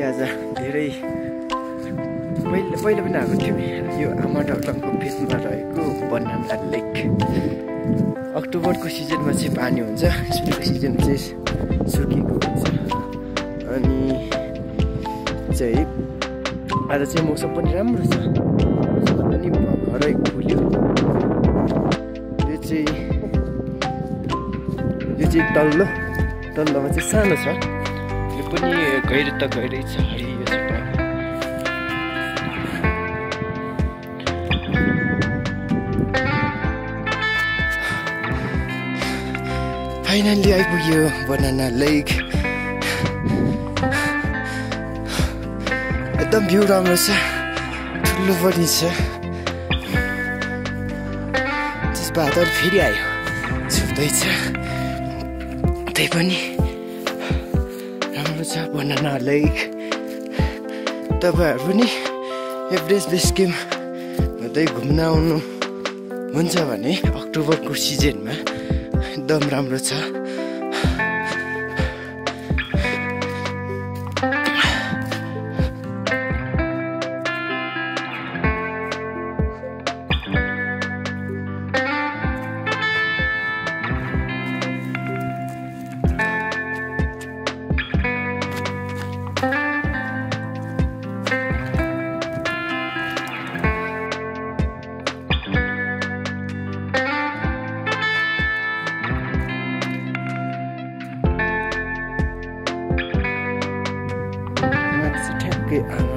आज धेरै पहिला पनि आएको थियौँ यो आमाढाक्लाङको बिचमा रहेको बनाना लेक। अक्टोबरको सिजनमा चाहिँ पानी हुन्छ, स्प्रिङको सिजन चाहिँ सुकेको हुन्छ। अनि चाहिँ आज चाहिँ मौसम पनि राम्रो छ, अनि भर्खरै खुल्यो। यो चाहिँ तल्लोमा चाहिँ सानो छ, यो पनि गहिरो त गहिरै छ हरियो छ। फाइनल्ली आइपुग्यो बनाना लेक। एकदम भ्यू राम्रो छ, ठुलो पनि छ। त्यसबाट फेरि आयो, छुट्दैछ। त्यही पनि राम्रो छ बनाना लेक। तपाईँहरू पनि एभरेस्ट बेस क्याम्प हुँदै घुम्न आउनु हुन्छ भने अक्टोबरको सिजनमा एकदम राम्रो छ। ठ्याक्कै आमा